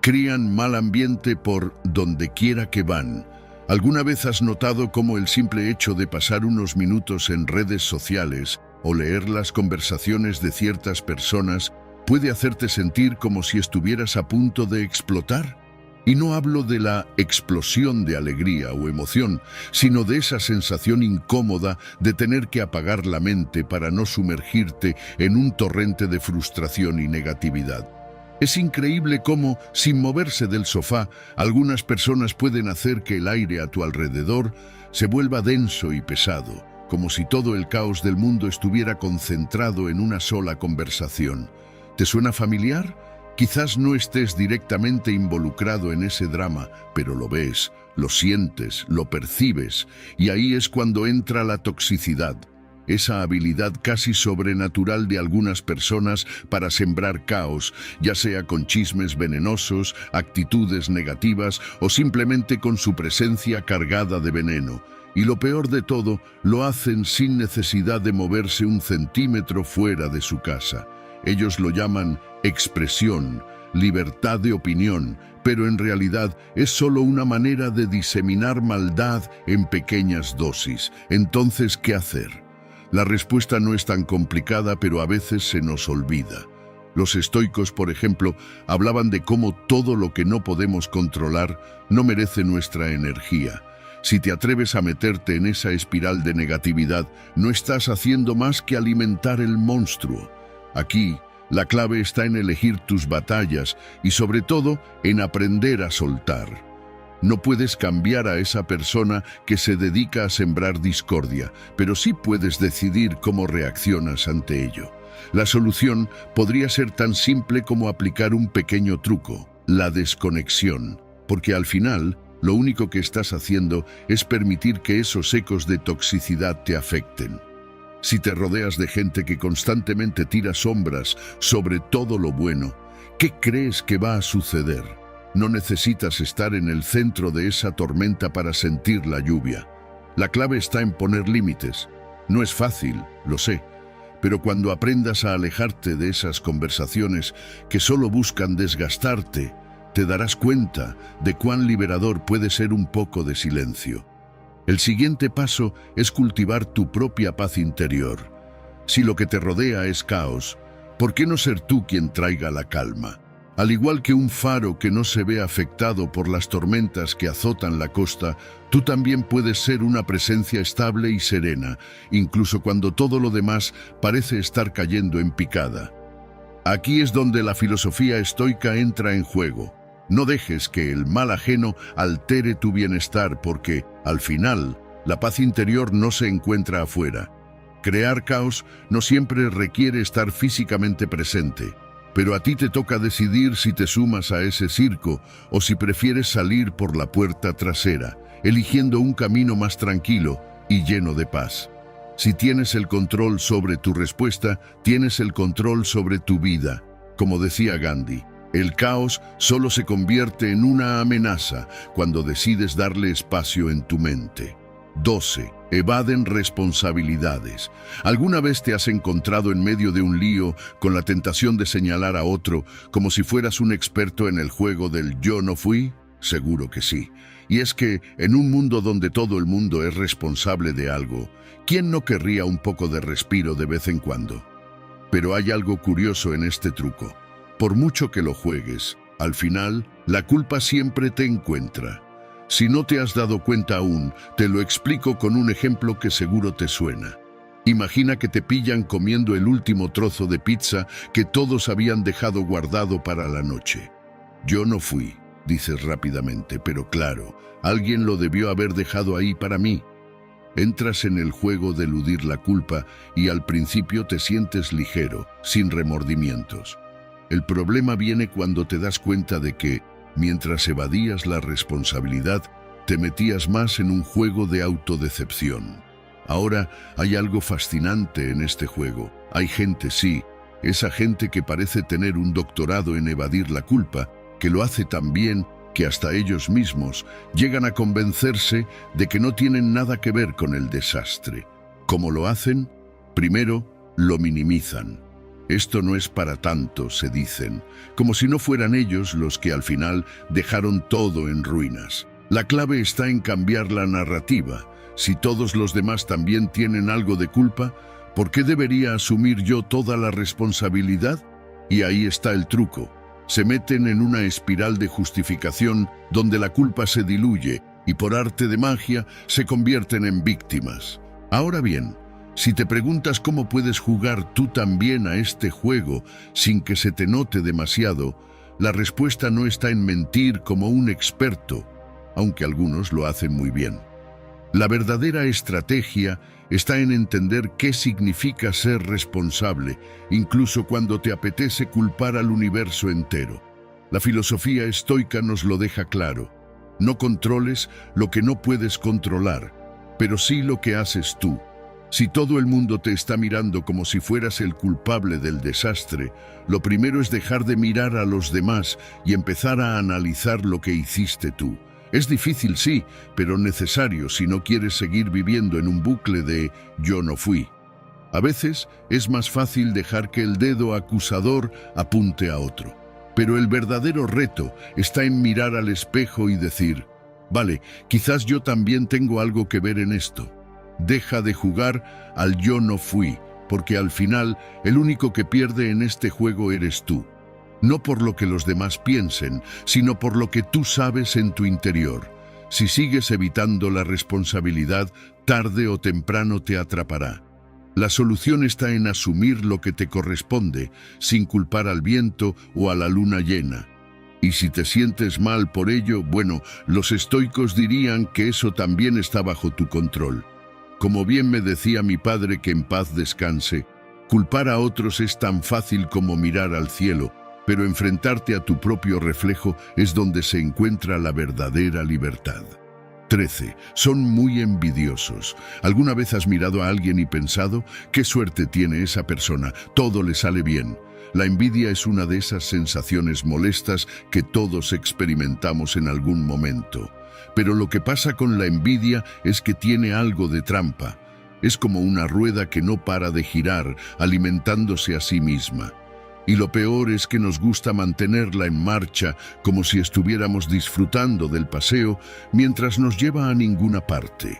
Crían mal ambiente por donde quiera que van. ¿Alguna vez has notado cómo el simple hecho de pasar unos minutos en redes sociales o leer las conversaciones de ciertas personas puede hacerte sentir como si estuvieras a punto de explotar? Y no hablo de la explosión de alegría o emoción, sino de esa sensación incómoda de tener que apagar la mente para no sumergirte en un torrente de frustración y negatividad. Es increíble cómo, sin moverse del sofá, algunas personas pueden hacer que el aire a tu alrededor se vuelva denso y pesado, como si todo el caos del mundo estuviera concentrado en una sola conversación. ¿Te suena familiar? Quizás no estés directamente involucrado en ese drama, pero lo ves, lo sientes, lo percibes, y ahí es cuando entra la toxicidad, esa habilidad casi sobrenatural de algunas personas para sembrar caos, ya sea con chismes venenosos, actitudes negativas o simplemente con su presencia cargada de veneno. Y lo peor de todo, lo hacen sin necesidad de moverse un centímetro fuera de su casa. Ellos lo llaman expresión, libertad de opinión, pero en realidad es solo una manera de diseminar maldad en pequeñas dosis. Entonces, ¿qué hacer? La respuesta no es tan complicada, pero a veces se nos olvida. Los estoicos, por ejemplo, hablaban de cómo todo lo que no podemos controlar no merece nuestra energía. Si te atreves a meterte en esa espiral de negatividad, no estás haciendo más que alimentar el monstruo. Aquí, la clave está en elegir tus batallas y, sobre todo, en aprender a soltar. No puedes cambiar a esa persona que se dedica a sembrar discordia, pero sí puedes decidir cómo reaccionas ante ello. La solución podría ser tan simple como aplicar un pequeño truco, la desconexión, porque al final, lo único que estás haciendo es permitir que esos ecos de toxicidad te afecten. Si te rodeas de gente que constantemente tira sombras sobre todo lo bueno, ¿qué crees que va a suceder? No necesitas estar en el centro de esa tormenta para sentir la lluvia. La clave está en poner límites. No es fácil, lo sé, pero cuando aprendas a alejarte de esas conversaciones que solo buscan desgastarte, te darás cuenta de cuán liberador puede ser un poco de silencio. El siguiente paso es cultivar tu propia paz interior. Si lo que te rodea es caos, ¿por qué no ser tú quien traiga la calma? Al igual que un faro que no se ve afectado por las tormentas que azotan la costa, tú también puedes ser una presencia estable y serena, incluso cuando todo lo demás parece estar cayendo en picada. Aquí es donde la filosofía estoica entra en juego. No dejes que el mal ajeno altere tu bienestar porque, al final, la paz interior no se encuentra afuera. Crear caos no siempre requiere estar físicamente presente, pero a ti te toca decidir si te sumas a ese circo o si prefieres salir por la puerta trasera, eligiendo un camino más tranquilo y lleno de paz. Si tienes el control sobre tu respuesta, tienes el control sobre tu vida. Como decía Gandhi, el caos solo se convierte en una amenaza cuando decides darle espacio en tu mente. 12. Evaden responsabilidades. ¿Alguna vez te has encontrado en medio de un lío con la tentación de señalar a otro como si fueras un experto en el juego del yo no fui? Seguro que sí. Y es que, en un mundo donde todo el mundo es responsable de algo, ¿quién no querría un poco de respiro de vez en cuando? Pero hay algo curioso en este truco. Por mucho que lo juegues, al final, la culpa siempre te encuentra. Si no te has dado cuenta aún, te lo explico con un ejemplo que seguro te suena. Imagina que te pillan comiendo el último trozo de pizza que todos habían dejado guardado para la noche. Yo no fui, dices rápidamente, pero claro, alguien lo debió haber dejado ahí para mí. Entras en el juego de eludir la culpa y al principio te sientes ligero, sin remordimientos. El problema viene cuando te das cuenta de que, mientras evadías la responsabilidad, te metías más en un juego de autodecepción. Ahora hay algo fascinante en este juego. Hay gente, sí, esa gente que parece tener un doctorado en evadir la culpa, que lo hace tan bien que hasta ellos mismos llegan a convencerse de que no tienen nada que ver con el desastre. ¿Cómo lo hacen? Primero, lo minimizan. Esto no es para tanto, se dicen, como si no fueran ellos los que al final dejaron todo en ruinas. La clave está en cambiar la narrativa. Si todos los demás también tienen algo de culpa, ¿por qué debería asumir yo toda la responsabilidad? Y ahí está el truco. Se meten en una espiral de justificación donde la culpa se diluye y por arte de magia se convierten en víctimas. Ahora bien, si te preguntas cómo puedes jugar tú también a este juego sin que se te note demasiado, la respuesta no está en mentir como un experto, aunque algunos lo hacen muy bien. La verdadera estrategia está en entender qué significa ser responsable, incluso cuando te apetece culpar al universo entero. La filosofía estoica nos lo deja claro. No controles lo que no puedes controlar, pero sí lo que haces tú. Si todo el mundo te está mirando como si fueras el culpable del desastre, lo primero es dejar de mirar a los demás y empezar a analizar lo que hiciste tú. Es difícil, sí, pero necesario si no quieres seguir viviendo en un bucle de «yo no fui». A veces es más fácil dejar que el dedo acusador apunte a otro. Pero el verdadero reto está en mirar al espejo y decir «vale, quizás yo también tengo algo que ver en esto». Deja de jugar al «yo no fui», porque al final el único que pierde en este juego eres tú. No por lo que los demás piensen, sino por lo que tú sabes en tu interior. Si sigues evitando la responsabilidad, tarde o temprano te atrapará. La solución está en asumir lo que te corresponde, sin culpar al viento o a la luna llena. Y si te sientes mal por ello, bueno, los estoicos dirían que eso también está bajo tu control. Como bien me decía mi padre, que en paz descanse, culpar a otros es tan fácil como mirar al cielo, pero enfrentarte a tu propio reflejo es donde se encuentra la verdadera libertad. 13. Son muy envidiosos. ¿Alguna vez has mirado a alguien y pensado, qué suerte tiene esa persona, todo le sale bien? La envidia es una de esas sensaciones molestas que todos experimentamos en algún momento. Pero lo que pasa con la envidia es que tiene algo de trampa. Es como una rueda que no para de girar, alimentándose a sí misma. Y lo peor es que nos gusta mantenerla en marcha como si estuviéramos disfrutando del paseo mientras nos lleva a ninguna parte.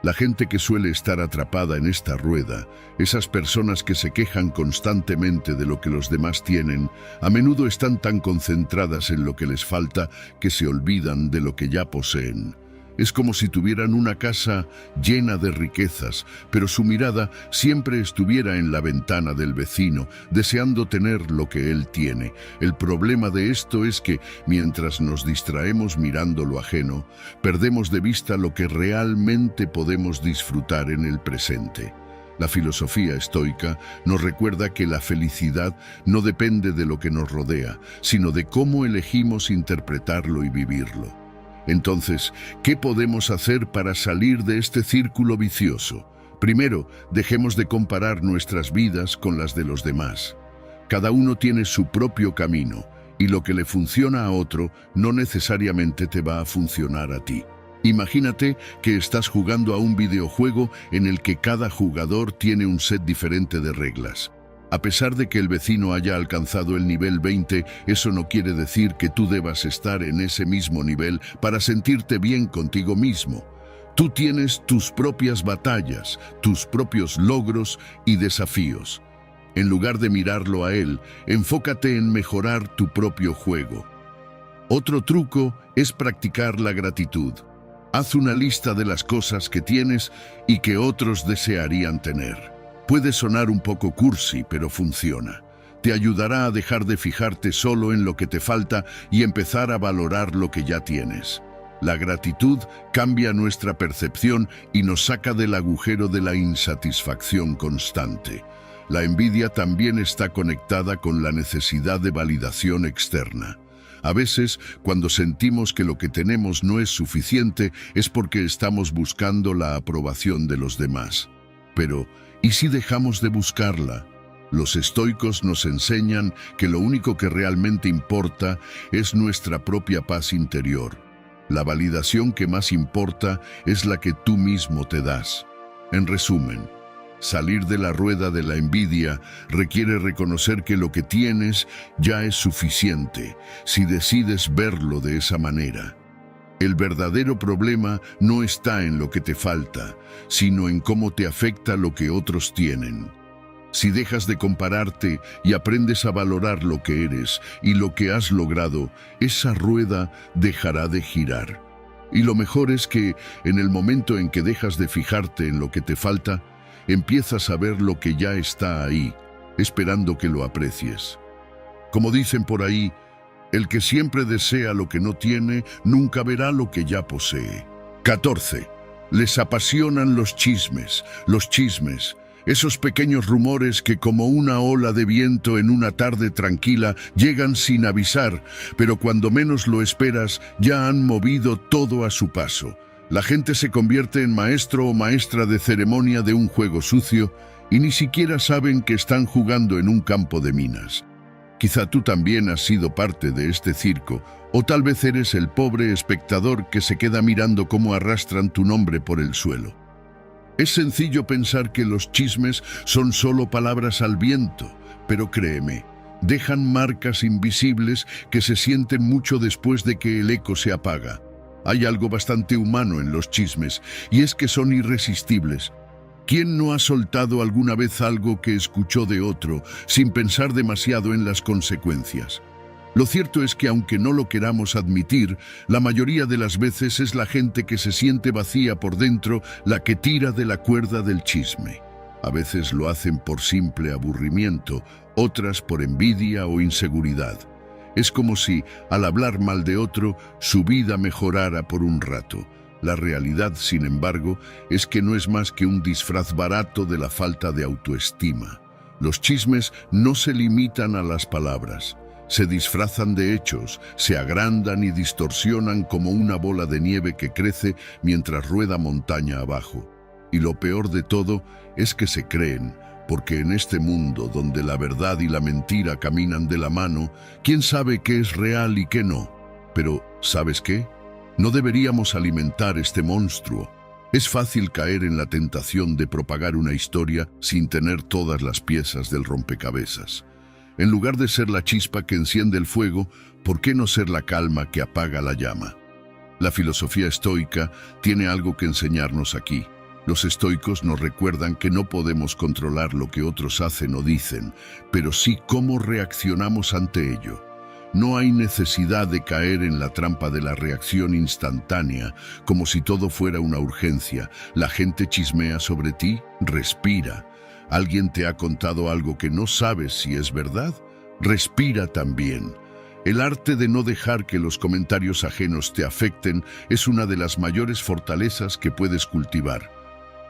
La gente que suele estar atrapada en esta rueda, esas personas que se quejan constantemente de lo que los demás tienen, a menudo están tan concentradas en lo que les falta que se olvidan de lo que ya poseen. Es como si tuvieran una casa llena de riquezas, pero su mirada siempre estuviera en la ventana del vecino, deseando tener lo que él tiene. El problema de esto es que, mientras nos distraemos mirando lo ajeno, perdemos de vista lo que realmente podemos disfrutar en el presente. La filosofía estoica nos recuerda que la felicidad no depende de lo que nos rodea, sino de cómo elegimos interpretarlo y vivirlo. Entonces, ¿qué podemos hacer para salir de este círculo vicioso? Primero, dejemos de comparar nuestras vidas con las de los demás. Cada uno tiene su propio camino, y lo que le funciona a otro no necesariamente te va a funcionar a ti. Imagínate que estás jugando a un videojuego en el que cada jugador tiene un set diferente de reglas. A pesar de que el vecino haya alcanzado el nivel 20, eso no quiere decir que tú debas estar en ese mismo nivel para sentirte bien contigo mismo. Tú tienes tus propias batallas, tus propios logros y desafíos. En lugar de mirarlo a él, enfócate en mejorar tu propio juego. Otro truco es practicar la gratitud. Haz una lista de las cosas que tienes y que otros desearían tener. Puede sonar un poco cursi, pero funciona. Te ayudará a dejar de fijarte solo en lo que te falta y empezar a valorar lo que ya tienes. La gratitud cambia nuestra percepción y nos saca del agujero de la insatisfacción constante. La envidia también está conectada con la necesidad de validación externa. A veces, cuando sentimos que lo que tenemos no es suficiente, es porque estamos buscando la aprobación de los demás. Pero, ¿y si dejamos de buscarla? Los estoicos nos enseñan que lo único que realmente importa es nuestra propia paz interior. La validación que más importa es la que tú mismo te das. En resumen, salir de la rueda de la envidia requiere reconocer que lo que tienes ya es suficiente, si decides verlo de esa manera. El verdadero problema no está en lo que te falta, sino en cómo te afecta lo que otros tienen. Si dejas de compararte y aprendes a valorar lo que eres y lo que has logrado, esa rueda dejará de girar. Y lo mejor es que, en el momento en que dejas de fijarte en lo que te falta, empiezas a ver lo que ya está ahí, esperando que lo aprecies. Como dicen por ahí, el que siempre desea lo que no tiene, nunca verá lo que ya posee. 14. Les apasionan los chismes. Los chismes, esos pequeños rumores que como una ola de viento en una tarde tranquila llegan sin avisar, pero cuando menos lo esperas ya han movido todo a su paso. La gente se convierte en maestro o maestra de ceremonia de un juego sucio y ni siquiera saben que están jugando en un campo de minas. Quizá tú también has sido parte de este circo, o tal vez eres el pobre espectador que se queda mirando cómo arrastran tu nombre por el suelo. Es sencillo pensar que los chismes son solo palabras al viento, pero créeme, dejan marcas invisibles que se sienten mucho después de que el eco se apaga. Hay algo bastante humano en los chismes, y es que son irresistibles. ¿Quién no ha soltado alguna vez algo que escuchó de otro sin pensar demasiado en las consecuencias? Lo cierto es que aunque no lo queramos admitir, la mayoría de las veces es la gente que se siente vacía por dentro la que tira de la cuerda del chisme. A veces lo hacen por simple aburrimiento, otras por envidia o inseguridad. Es como si, al hablar mal de otro, su vida mejorara por un rato. La realidad, sin embargo, es que no es más que un disfraz barato de la falta de autoestima. Los chismes no se limitan a las palabras. Se disfrazan de hechos, se agrandan y distorsionan como una bola de nieve que crece mientras rueda montaña abajo. Y lo peor de todo es que se creen, porque en este mundo donde la verdad y la mentira caminan de la mano, ¿quién sabe qué es real y qué no? Pero, ¿sabes qué? No deberíamos alimentar este monstruo. Es fácil caer en la tentación de propagar una historia sin tener todas las piezas del rompecabezas. En lugar de ser la chispa que enciende el fuego, ¿por qué no ser la calma que apaga la llama? La filosofía estoica tiene algo que enseñarnos aquí. Los estoicos nos recuerdan que no podemos controlar lo que otros hacen o dicen, pero sí cómo reaccionamos ante ello. No hay necesidad de caer en la trampa de la reacción instantánea, como si todo fuera una urgencia. La gente chismea sobre ti, respira. ¿Alguien te ha contado algo que no sabes si es verdad? Respira también. El arte de no dejar que los comentarios ajenos te afecten es una de las mayores fortalezas que puedes cultivar.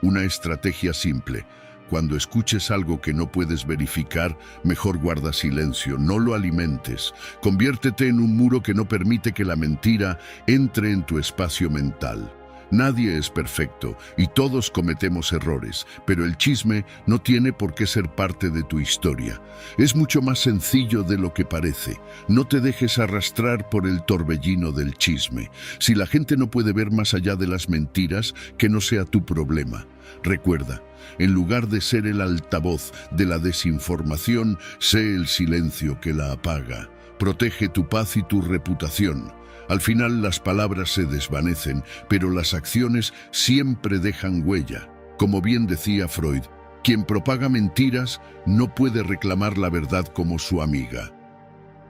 Una estrategia simple. Cuando escuches algo que no puedes verificar, mejor guarda silencio, no lo alimentes. Conviértete en un muro que no permite que la mentira entre en tu espacio mental. Nadie es perfecto y todos cometemos errores, pero el chisme no tiene por qué ser parte de tu historia. Es mucho más sencillo de lo que parece. No te dejes arrastrar por el torbellino del chisme. Si la gente no puede ver más allá de las mentiras, que no sea tu problema. Recuerda, en lugar de ser el altavoz de la desinformación, sé el silencio que la apaga. Protege tu paz y tu reputación. Al final las palabras se desvanecen, pero las acciones siempre dejan huella. Como bien decía Freud, quien propaga mentiras no puede reclamar la verdad como su amiga.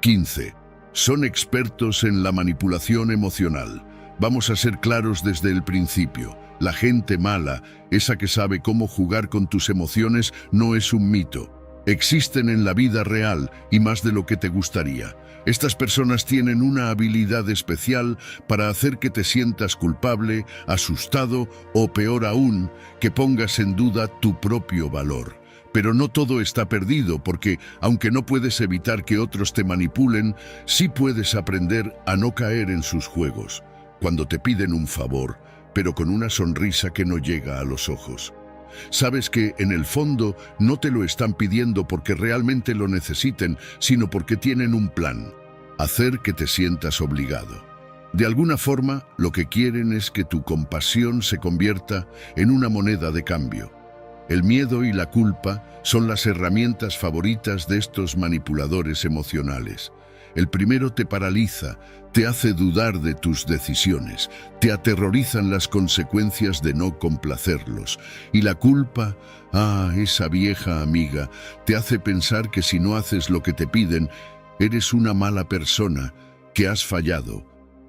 15. Son expertos en la manipulación emocional. Vamos a ser claros desde el principio. La gente mala, esa que sabe cómo jugar con tus emociones, no es un mito. Existen en la vida real y más de lo que te gustaría. Estas personas tienen una habilidad especial para hacer que te sientas culpable, asustado o, peor aún, que pongas en duda tu propio valor. Pero no todo está perdido porque, aunque no puedes evitar que otros te manipulen, sí puedes aprender a no caer en sus juegos. Cuando te piden un favor, pero con una sonrisa que no llega a los ojos. Sabes que, en el fondo, no te lo están pidiendo porque realmente lo necesiten, sino porque tienen un plan: hacer que te sientas obligado. De alguna forma, lo que quieren es que tu compasión se convierta en una moneda de cambio. El miedo y la culpa son las herramientas favoritas de estos manipuladores emocionales. El primero te paraliza, te hace dudar de tus decisiones, te aterrorizan las consecuencias de no complacerlos. Y la culpa, esa vieja amiga, te hace pensar que si no haces lo que te piden, eres una mala persona, que has fallado.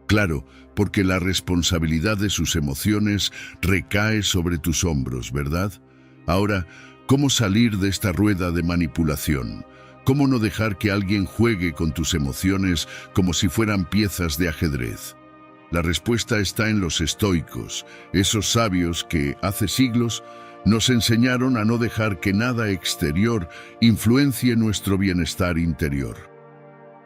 Claro, porque la responsabilidad de sus emociones recae sobre tus hombros, ¿verdad? Ahora, ¿cómo salir de esta rueda de manipulación? ¿Cómo no dejar que alguien juegue con tus emociones como si fueran piezas de ajedrez? La respuesta está en los estoicos, esos sabios que, hace siglos, nos enseñaron a no dejar que nada exterior influencie nuestro bienestar interior.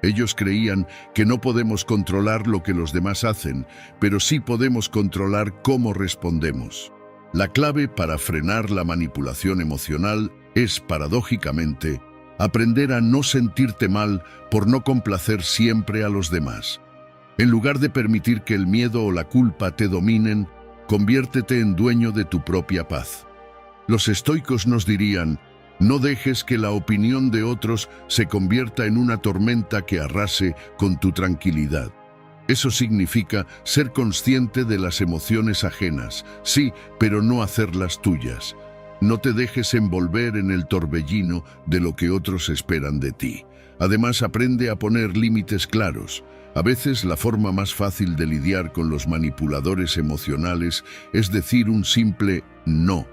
Ellos creían que no podemos controlar lo que los demás hacen, pero sí podemos controlar cómo respondemos. La clave para frenar la manipulación emocional es, paradójicamente, aprender a no sentirte mal por no complacer siempre a los demás. En lugar de permitir que el miedo o la culpa te dominen, conviértete en dueño de tu propia paz. Los estoicos nos dirían: no dejes que la opinión de otros se convierta en una tormenta que arrase con tu tranquilidad. Eso significa ser consciente de las emociones ajenas, sí, pero no hacerlas tuyas. No te dejes envolver en el torbellino de lo que otros esperan de ti. Además, aprende a poner límites claros. A veces la forma más fácil de lidiar con los manipuladores emocionales es decir un simple no.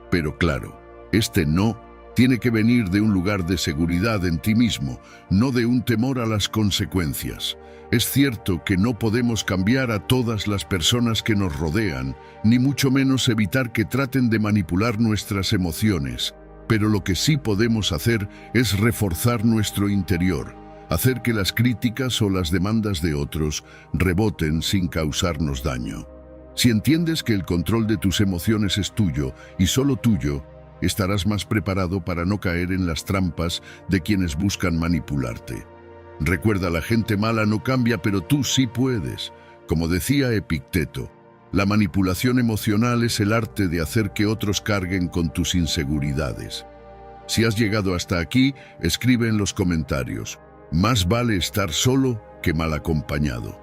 Pero claro, este no tiene que venir de un lugar de seguridad en ti mismo, no de un temor a las consecuencias. Es cierto que no podemos cambiar a todas las personas que nos rodean, ni mucho menos evitar que traten de manipular nuestras emociones, pero lo que sí podemos hacer es reforzar nuestro interior, hacer que las críticas o las demandas de otros reboten sin causarnos daño. Si entiendes que el control de tus emociones es tuyo y solo tuyo, estarás más preparado para no caer en las trampas de quienes buscan manipularte. Recuerda, la gente mala no cambia, pero tú sí puedes. Como decía Epicteto, la manipulación emocional es el arte de hacer que otros carguen con tus inseguridades. Si has llegado hasta aquí, escribe en los comentarios: más vale estar solo que mal acompañado.